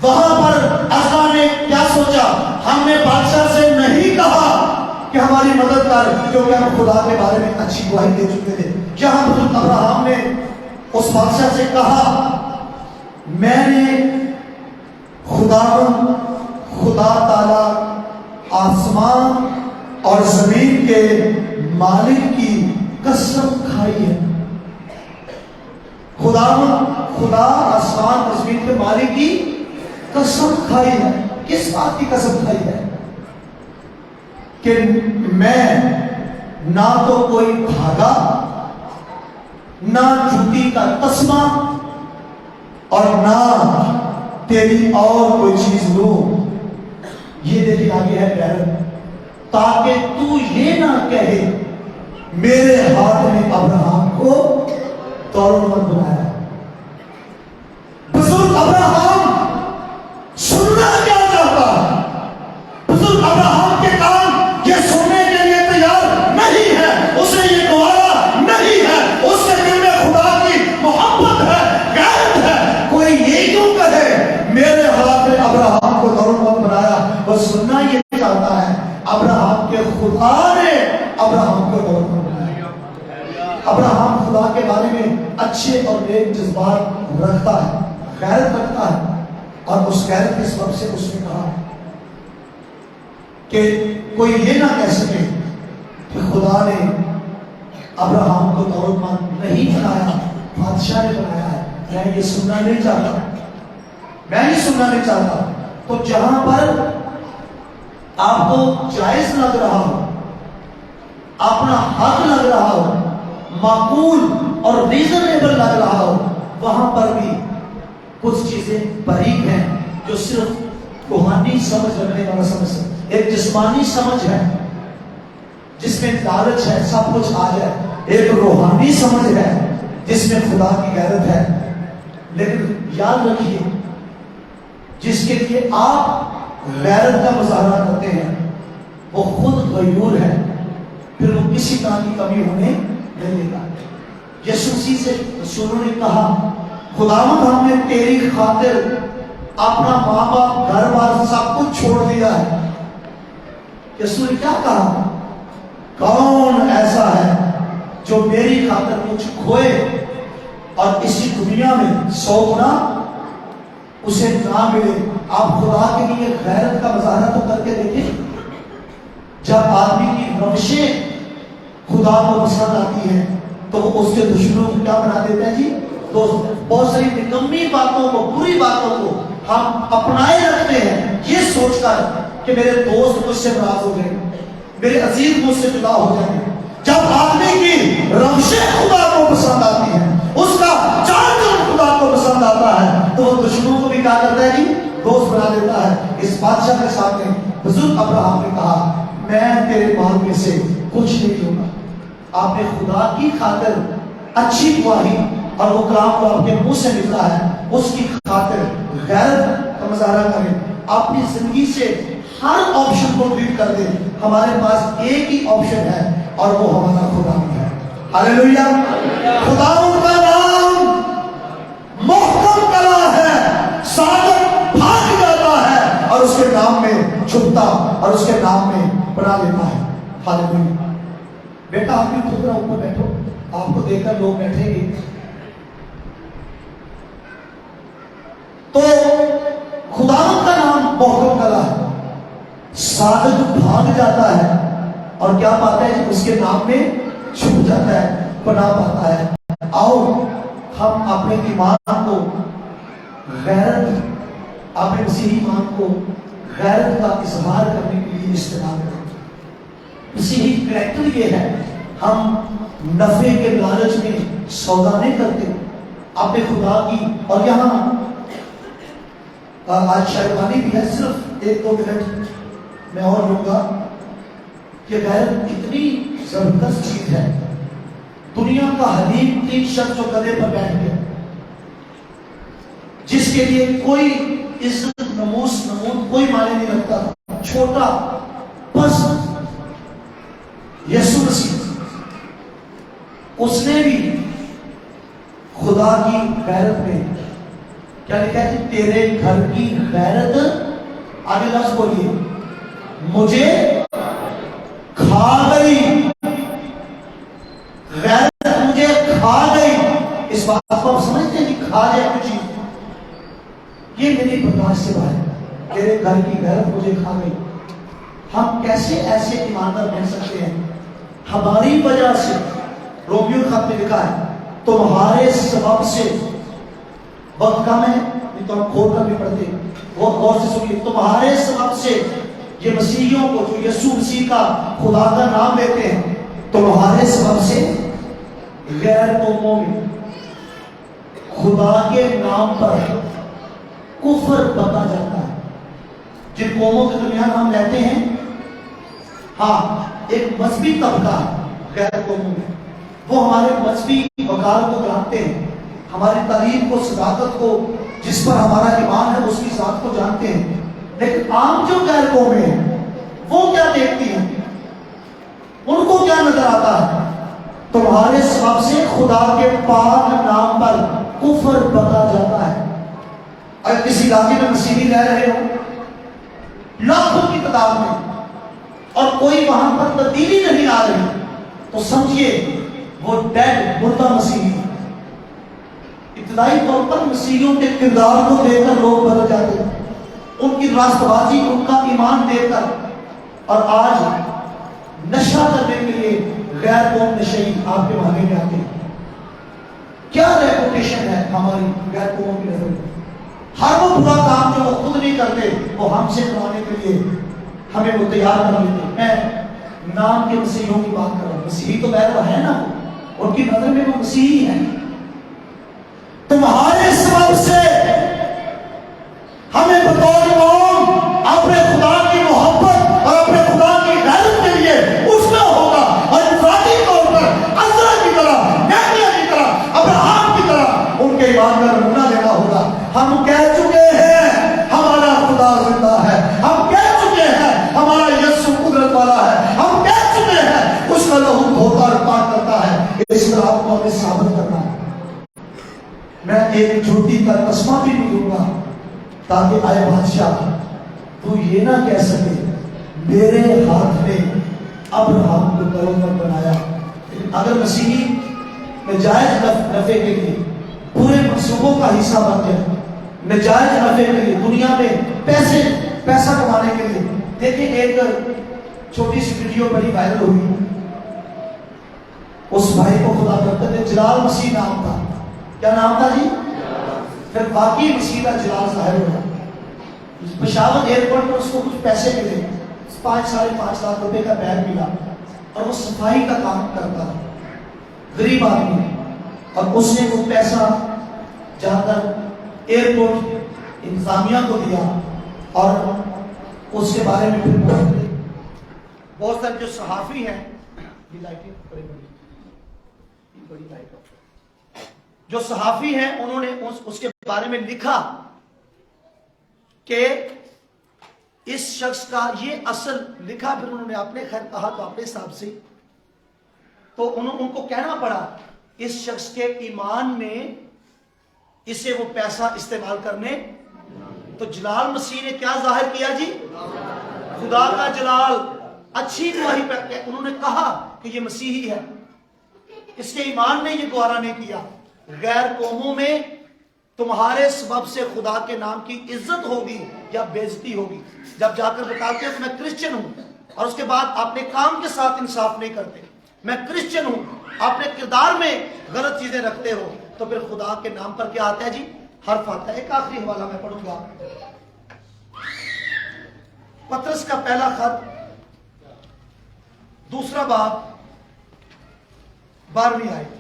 وہاں پر اللہ نے کیا سوچا؟ ہم نے بادشاہ سے نہیں کہا کہ ہماری مدد کر، کیونکہ ہم خدا کے بارے میں اچھی گواہی دے چکے تھے. جہاں بزرگ ابراہم نے اس بادشاہ سے کہا میں نے خدا تعالی آسمان اور زمین کے مالک کی قسم کھائی ہے. خدا آسمان اور زمین کے مالک کی قسم کھائی ہے. کس بات کی قسم کھائی ہے؟ کہ میں نہ تو کوئی دھاگا، نہ جوتی کا تسمہ اور نہ تیری اور کوئی چیز لوں. یہ دیکھیں آگے ہے غیرت، تاکہ تو یہ نہ کہے میرے ہاتھ نے ابراہم کو دولتمند بنایا. بزرگ ابراہم سننا کیا چاہتا ہے؟ بزرگ ابراہم کے کام یہ سننے کے لیے تیار نہیں ہے، اسے یہ گوارا نہیں ہے، اس کے دل میں خدا کی محبت ہے، غیرت ہے. کوئی یہ کیوں کہے میرے ہاتھ نے ابراہم کو دولتمند بنایا؟ وہ سننا یہ چاہتا ہے ابراہم کے خدا نے ابراہم کو دولتمند بنایا. ابراہم خدا کے بارے میں اچھے اور نیک جذبات رکھتا ہے، غیرت رکھتا ہے، اور اس غیرت کے سبب سے اس نے کہا کہ کوئی یہ نہ کہہ سکے کہ خدا نے ابراہم کو دولتمند نہیں بنایا، بادشاہ نے بنایا ہے. میں یہ سننا نہیں چاہتا، میں یہ سننا نہیں چاہتا. تو جہاں پر آپ کو جائز لگ رہا ہو، اپنا حق لگ رہا ہو، معقول اور ریزنیبل لگ رہا ہو، وہاں پر بھی کچھ چیزیں باریک ہیں جو صرف روحانی سمجھ رکھنے والا سمجھ سکتا. ایک جسمانی سمجھ ہے جس میں لالچ ہے، سب کچھ آ جائے. ایک روحانی سمجھ ہے جس میں خدا کی غیرت ہے. لیکن یاد رکھیے جس کے لیے آپ غیرت کا مظاہرہ کرتے ہیں وہ خود غیور ہے، پھر وہ کسی طرح کی کمی ہونے نہیں دے گا. یسوع مسیح سے رسولوں نے کہا خداوند ہم نے تیری خاطر اپنا ماں باپ گھر بار سب کچھ چھوڑ دیا ہے. یسوع نے کیا کہا؟ کون ایسا ہے جو میری خاطر کچھ کھوئے اور اسی دنیا میں 100 گنا اسے نہ ملے. آپ خدا کے لیے غیرت کا مظاہرہ تو کر کے دیکھیں. جب آدمی کی روشیں خدا کو پسند آتی ہے تو وہ اس کے دشمنوں کو کیا بنا دیتا ہے جی؟ دوست. بہت ساری نکمی باتوں کو، بری باتوں کو ہم اپنائے رکھتے ہیں یہ سوچ کر کہ میرے دوست مجھ سے ناراض ہو گئے، میرے عزیز مجھ سے جدا ہو جائیں گے۔ جب آدمی کی روشیں خدا کو پسند آتی ہیں، اس کا چال چلن خدا کو پسند آتا ہے، تو وہ دشمنوں کو بھی کیا کرتا ہے جی؟ دوست بنا دیتا ہے۔ اس بادشاہ کے سامنے بزرگ ابراہیم نے کہا میں تیرے مال میں سے کچھ نہیں لوں گا۔ آپ نے خدا کی خاطر اچھی گواہی اور وہ کلام جو آپ کے منہ سے نکلا ہے اس کی خاطر غیرت کا مظاہرہ کریں، اپنی زندگی سے ہر آپشن کو ڈیلیٹ کر دیں۔ ہمارے پاس ایک ہی آپشن ہے اور وہ ہمارا خدا بھی ہے۔ ہاللیلویا! خدا کا نام محکم کلا ہے، صادق بھاگ جاتا ہے اور اس کے نام میں چھپتا اور اس کے نام میں بنا لیتا ہے۔ ہاللیلویا! بیٹا آپ بھی خود اوپر بیٹھو، آپ کو دیکھ کر لوگ بیٹھیں گے تو خدا کا نام محکم کلا ہے، صادق بھاگ جاتا ہے اور کیا پاتا ہے؟ اس کے نام میں چھپ جاتا ہے، پناہ پاتا ہے۔ آؤ ہم اپنے ایمان کو غیرت، اپنے مسیحی ایمان کو غیرت کا اظہار کرنے کے لیے استعمال کریں۔ مسیحی کریکٹر یہ ہے، ہم نفع کے لالچ میں سودا نہیں کرتے اپنے خدا کی۔ اور یہاں آج شاہدانی بھی ہے، صرف 1-2 منٹ میں اور لوں گا کہ غیرت کتنی زبردست چیز ہے۔ دنیا کا حلیم تین شخص جو گدھے پر بیٹھ گیا، جس کے لیے کوئی عزت نموس نمود کوئی معنی نہیں رکھتا تھا، چھوٹا بس یسوع مسیح، اس نے بھی خدا کی غیرت میں کیا لکھا ہے؟ تیرے گھر کی غیرت، آگے لفظ بولیے، مجھے کھا گئی، غیرت مجھے کھا گئی۔ اس بات کو آپ سمجھتے ہیں کہ کھا جائے کوئی چیز، یہ میری برداشت سے باہر ہے۔ تیرے گھر کی غیرت مجھے کھا گئی۔ ہم کیسے ایسے ایماندار بن سکتے ہیں؟ ہماری وجہ سے، رومیو خط میں لکھا ہے تمہارے سبب سے، وقت کم ہے نہیں تو ہم کھول کر بھی پڑھتے، وہ غور سے سنیے، تمہارے سبب سے یہ مسیحیوں کو جو یسوع مسیح کا خدا کا نام لیتے ہیں، تمہارے سبب سے غیر قوموں میں خدا کے نام پر کفر بتا جاتا ہے۔ جن قوموں کے درمیان ہم رہتے ہیں، ہاں ایک مذہبی طبقہ غیر قوموں میں، وہ ہمارے مذہبی وقار کو جانتے ہیں، ہماری تعلیم کو، صداقت کو، جس پر ہمارا ایمان ہے اس کی ذات کو جانتے ہیں، لیکن عام جو غیر قومیں ہیں وہ کیا دیکھتی ہیں؟ ان کو کیا نظر آتا ہے؟ تمہارے سبب سے خدا کے پاک نام پر کفر بتا جاتا ہے۔ اگر کسی علاقے میں مسیحی رہ رہے ہو لاکھوں کی تعداد میں اور کوئی وہاں پر تبدیلی نہیں آ رہی، تو سمجھیے وہ ڈیڈ مردہ مسیحی۔ ابتدائی طور پر مسیحیوں کے کردار کو دیکھ کر لوگ بدل جاتے ہیں، ان کی راست بازی، ان کا ایمان دیکھ کر، اور آج نشہ کرنے کے لیے غیر قوم نشئی آپ کے محلے میں آتے ہیں۔ کیا ریپوٹیشن ہے ہماری غیر قوموں کی نظر میں؟ ہر وہ برا کام جو وہ خود نہیں کرتے وہ ہم سے کرانے کے لیے ہمیں وہ تیار کر لیتے۔ میں نام کے مسیحیوں کی بات کر رہا ہوں، مسیحی تو بہر ہے نا، ان کی نظر میں وہ مسیحی ہیں۔ تمہارے سبب سے ہمیں بطور قوم اپنے خدا کی محبت اور اپنے خدا کی غیرت کے لیے اٹھنا ہوگا، اور انفرادی طور پر عزرا کی طرح، نیکیا کی طرح، ابراہیم کی طرح ان کے ایمان کا نمونہ دینا ہوگا۔ ہم کہہ چکے ہیں ہمارا خدا زندہ ہے، ہم کہہ چکے ہیں ہمارا یسوع قدرت والا ہے، ہم کہہ چکے ہیں اس کا لہو دھوتا اور پاک کرتا ہے۔ اس بات کو ہمیں ثابت کرنا ہے۔ میں ایک جھوٹی کا تسمہ بھی نہیں دوں گا تاکہ آئے بادشاہ تو یہ نہ کہہ سکے میرے ہاتھ نے ابراہیم کو کروندہ بنایا۔ اگر مسیحی نجائز نفع کے لیے پورے منصوبوں کا حصہ بن جائے، نجائز نفع کے لیے دنیا میں پیسہ کمانے کے لیے، دیکھیں ایک چھوٹی سی ویڈیو بڑی وائرل ہوئی، اس بھائی کو خدا کرتے تھے، جلال مسیح نام تھا۔ کیا نام تھا جی؟ پھر باقی مسیح کا جلال ظاہر ہوا۔ پشاور ایئرپورٹ پر اس کو کچھ پیسے ملے، 5-5.5 لاکھ روپے کا بیگ ملا اور وہ صفائی کا کام کرتا تھا، غریب آدمی، اور اس نے وہ پیسہ جا کر ایئرپورٹ انتظامیہ کو دیا اور اس کے بارے میں پھر بہت سارے جو صحافی ہیں، یہ لائٹیں بڑی لائٹ، جو صحافی ہیں انہوں نے اس کے بارے میں لکھا کہ اس شخص کا یہ اصل لکھا، پھر انہوں نے اپنے خیر کہا تو اپنے حساب سے، تو ان کو کہنا پڑا اس شخص کے ایمان نے اسے وہ پیسہ استعمال کرنے، تو جلال مسیح نے کیا ظاہر کیا جی؟ خدا کا جلال، اچھی گواہی پہ انہوں نے کہا کہ یہ مسیحی ہے، اس کے ایمان نے یہ گوارا نہیں کیا۔ غیر قوموں میں تمہارے سبب سے خدا کے نام کی عزت ہوگی یا بے عزتی ہوگی، جب جا کر بتاتے ہو کہ میں کرسچن ہوں اور اس کے بعد اپنے کام کے ساتھ انصاف نہیں کرتے، میں کرسچن ہوں، اپنے کردار میں غلط چیزیں رکھتے ہو، تو پھر خدا کے نام پر کیا آتا ہے جی؟ حرف آتا ہے۔ ایک آخری حوالہ میں پڑھوں گا، پطرس کا پہلا خط 2 باب 12ویں آیت۔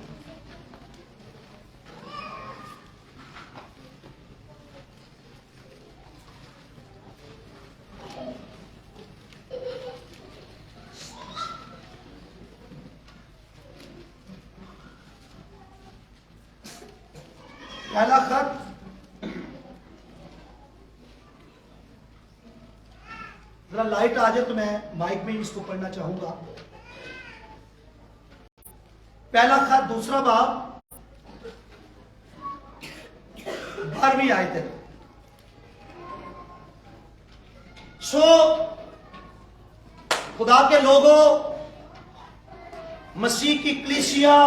پہلا خط، ذرا لائٹ آ جائے تو میں مائک میں اس کو پڑھنا چاہوں گا۔ پہلا خط 2 باب 12ویں آیت ہے۔ سو خدا کے لوگوں، مسیح کی کلیسیا،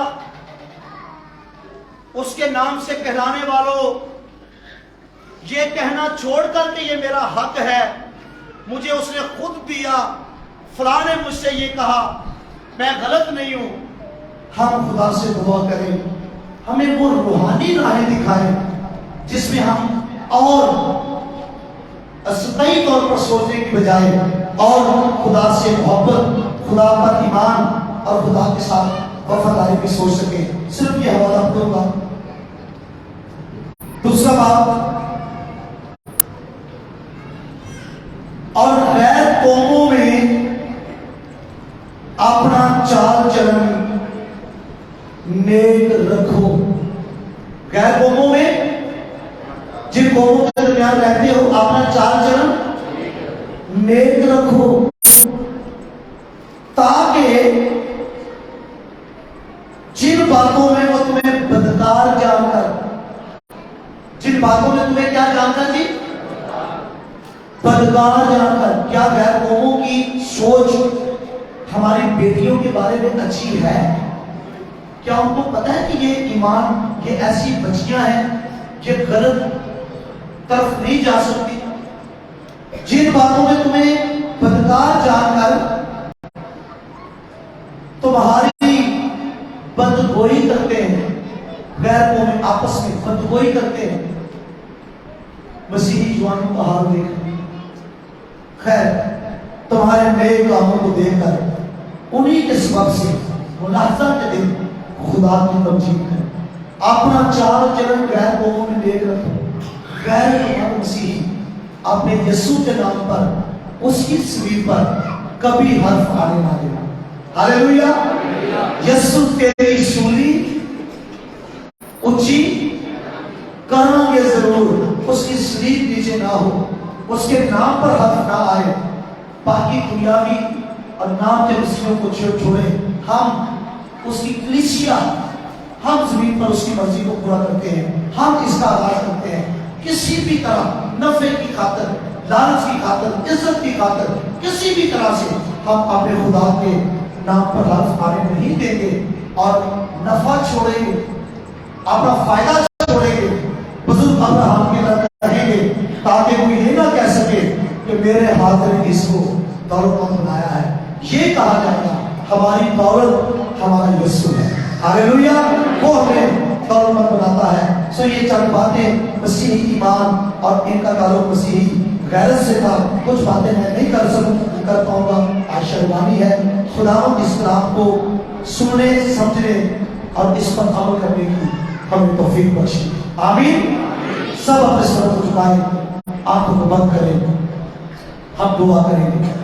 اس کے نام سے کہلانے والوں، یہ کہنا چھوڑ کر کہ یہ میرا حق ہے، مجھے اس نے خود دیا، فلاں نے مجھ سے یہ کہا، میں غلط نہیں ہوں، ہم خدا سے دعا کریں ہمیں وہ روحانی راہیں دکھائیں جس میں ہم اور سطحی طور پر سوچنے کی بجائے اور خدا سے محبت، خدا پر ایمان اور خدا کے ساتھ وفاداری بھی سوچ سکیں۔ صرف یہ حوالہ کروں گا، 2 باب، اور غیر قوموں میں اپنا چال چلن نیک رکھو۔ غیر قوموں میں، جن قوموں کے درمیان رہتے ہو، اپنا چال چلن نیک رکھو، تاکہ جن باتوں میں وہ تمہیں بدکار جان کر، جن باتوں میں تمہیں کیا جان کر جی؟ بدکار جان کر۔ کیا غیر قوموں کی سوچ ہماری بیٹیوں کے بارے میں اچھی ہے؟ کیا ان کو پتہ ہے کہ یہ ایمان، یہ ایسی بچیاں ہیں یہ غلط طرف نہیں جا سکتی؟ جن باتوں میں تمہیں بدکار جان کر تمہاری بدگوئی کرتے ہیں، غیر قوم آپس میں بدگوئی کرتے ہیں، مسیحی جوانوں کا حال دیکھ، خیر تمہارے نئے کاموں کو دیکھ کر انہی کے سبب سے ملاحظہ کے دن خدا کی تمجید ہے۔ اپنا چال چلن غیر قوموں میں نیک رکھو۔ غیر قوم مسیحی اپنے یسوع کے نام پر، اس کی صلیب پر کبھی حرف آنے نہ دینا۔ ہاللیلویا۔ یسوع تیری سولی اونچی کریں گے ضرور، اس کی صلیب نیچے نہ ہو، اس کے نام پر حرف نہ آئے۔ باقی دنیاوی اور نام کے مسیحوں کو چھوڑے، ہم اس کی کلیسیا، ہم زمین پر اس کی مرضی کو پورا کرتے ہیں، ہم اس کا آغاز کرتے ہیں۔ کسی بھی طرح نفع کی خاطر، لالچ کی خاطر، عزت کی خاطر، کسی بھی طرح سے ہم اپنے خدا کے نام پر حرف آنے نہیں دیں گے اور نفع چھوڑیں گے، اپنا فائدہ چھوڑیں گے، بزرگ ابراہم کے طرح رہیں گے، تاکہ کوئی یہ نہ کہہ سکے کہ میرے ہاتھ نے اس کو دولت مند بنایا ہے۔ یہ کہا جائے گا ہماری دولت ہمارا یسوع ہے۔ ہاللیلویا۔ وہ ہمیں دولت مند بناتا ہے۔ سو یہ چند باتیں مسیحی ایمان اور ان کا تعلق مسیحی غیرت سے تھا، کچھ باتیں میں نہیں کر پاؤں گا، آج شرمانی ہے۔ خداوند اس کلام کو سننے سمجھنے اور اس پر عمل کرنے کی ہمیں توفیق بخشے، آمین۔ سب اپنے سر کو جھکائیں، آنکھوں کو بند کریں، ہم دعا کریں گے۔